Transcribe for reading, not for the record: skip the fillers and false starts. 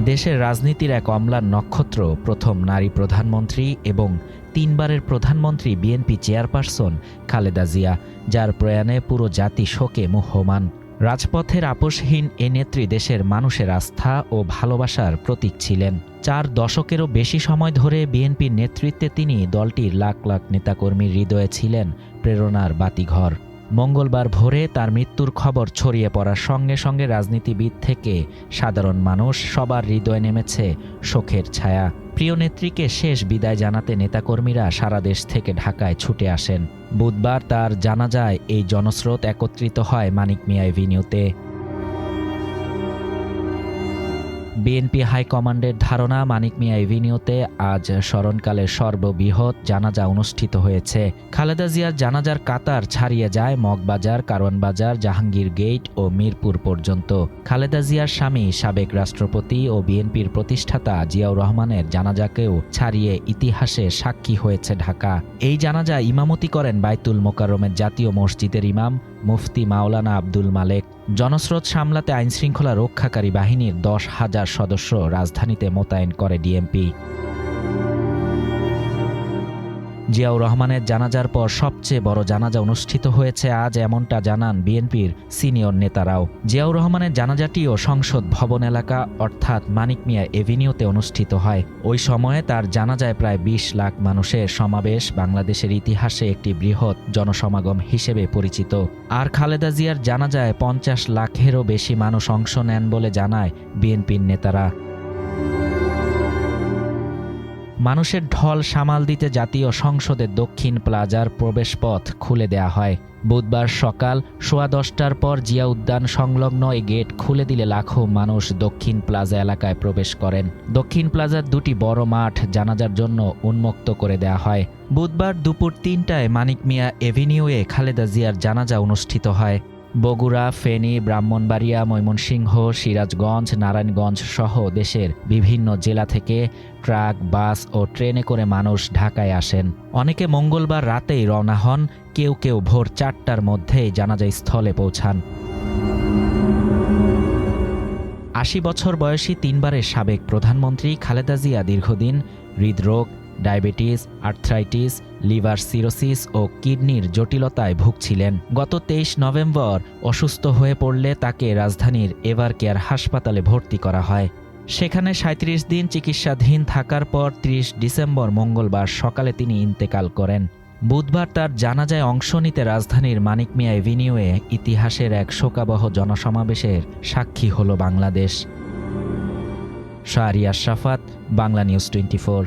দেশের রাজনীতির এক অম্লান নক্ষত্র, প্রথম নারী প্রধানমন্ত্রী এবং ৩ বারের প্রধানমন্ত্রী বিএনপি চেয়ারপারসন খালেদা জিয়া, যার প্রয়াণে পুরো জাতি শোকে মুহ্যমান। রাজপথের আপোষহীন এ নেত্রী দেশের মানুষের আস্থা ও ভালোবাসার প্রতীক ছিলেন। ৪ দশকেরও বেশি সময় ধরে বিএনপির নেতৃত্বে তিনি দলটির লাখ লাখ নেতাকর্মীর হৃদয়ে ছিলেন প্রেরণার বাতিঘর। মঙ্গলবার ভোরে তার মৃত্যুর খবর ছড়িয়ে পড়ার সঙ্গে সঙ্গে রাজনীতিবিদ থেকে সাধারণ মানুষ সবার হৃদয়ে নেমেছে শোকের ছায়া। প্রিয় নেত্রীকে শেষ বিদায় জানাতে নেতাকর্মীরা সারা দেশ থেকে ঢাকায় ছুটে আসেন। বুধবার তার জানাজায় এই জনস্রোত একত্রিত হয় মানিক মিয়া এভিনিউতে। বিএনপি হাইকমান্ডের ধারণা, মানিক মিয়া এভিনিউতে আজ স্মরণকালের সর্ববৃহৎ জানাজা অনুষ্ঠিত হয়েছে। খালেদা জিয়ার জানাজার কাতার ছাড়িয়ে যায় মগবাজার, কারওয়ানবাজার, জাহাঙ্গীর গেট ও মিরপুর পর্যন্ত। খালেদা জিয়ার স্বামী, সাবেক রাষ্ট্রপতি ও বিএনপির প্রতিষ্ঠাতা জিয়াউর রহমানের জানাজাকেও ছাড়িয়ে ইতিহাসে সাক্ষী হয়েছে ঢাকা। এই জানাজা ইমামতি করেন বায়তুল মোকাররমের জাতীয় মসজিদের ইমাম মুফতি মাওলানা আব্দুল মালেক। জনস্রোত সামলাতে আইনশৃঙ্খলা রক্ষাকারী বাহিনীর ১০,০০০ সদস্য রাজধানীতে মোতায়েন করে ডিএমপি। জিয়াউর রহমানের জানাজার পর সবচেয়ে বড় জানাজা অনুষ্ঠিত হয়েছে আজ, এমনটা জানান বিএনপির সিনিয়র নেতারাও। জিয়াউর রহমানের জানাজাটিও সংসদ ভবন এলাকা অর্থাৎ মানিক মিয়া এভিনিউতে অনুষ্ঠিত হয়। ওই সময়ে তার জানাজায় প্রায় ২০ লাখ মানুষের সমাবেশ বাংলাদেশের ইতিহাসে একটি বৃহৎ জনসমাগম হিসেবে পরিচিত। আর খালেদা জিয়ার জানাজায় ৫০ লাখেরও বেশি মানুষ অংশ নেন বলে জানায় বিএনপির নেতারা। মানুষের ঢল সামাল দিতে জাতীয় সংসদের দক্ষিণ প্লাজার প্রবেশপথ খুলে দেয়া হয়। বুধবার সকাল 10:15টার পর জিয়া উদ্যান সংলগ্ন এই গেট খুলে দিলে লাখো মানুষ দক্ষিণ প্লাজা এলাকায় প্রবেশ করেন। দক্ষিণ প্লাজার ২টি বড় মাঠ জানাজার জন্য উন্মুক্ত করে দেয়া হয়। বুধবার দুপুর ৩টায় মানিক মিয়া এভিনিউয়ে খালেদা জিয়ার জানাজা অনুষ্ঠিত হয়। বগুড়া, ফেনী, ব্রাহ্মণবাড়িয়া, ময়মনসিংহ, সিরাজগঞ্জ, নারায়ণগঞ্জ সহ দেশের বিভিন্ন জেলা থেকে ট্রাক, বাস ও ট্রেনে করে মানুষ ঢাকায় আসেন। অনেকে মঙ্গলবার রাতেই রওনা হন, কেউ কেউ ভোর ৪টার মধ্যেই জানাজা স্থলে পৌঁছান। ৮০ বছর বয়সী ৩ বারের সাবেক প্রধানমন্ত্রী খালেদা জিয়া দীর্ঘদিন হৃদরোগ, ডায়াবেটিস, আর্থ্রাইটিস, লিভার সিরোসিস ও কিডনির জটিলতায় ভুগছিলেন। গত ২৩ নভেম্বর অসুস্থ হয়ে পড়লে তাকে রাজধানীর এভার কেয়ার হাসপাতালে ভর্তি করা হয়। সেখানে ৩৭ দিন চিকিৎসাধীন থাকার পর ৩০ ডিসেম্বর মঙ্গলবার সকালে তিনি ইন্তেকাল করেন। বুধবার তার জানাজায় অংশ নিতে রাজধানীর মানিক মিয়া এভিনিউয়ে ইতিহাসের এক শোকাবহ জনসমাবেশের সাক্ষী হল বাংলাদেশ। শাহরিয়ার শাফাত, বাংলা নিউজ 24।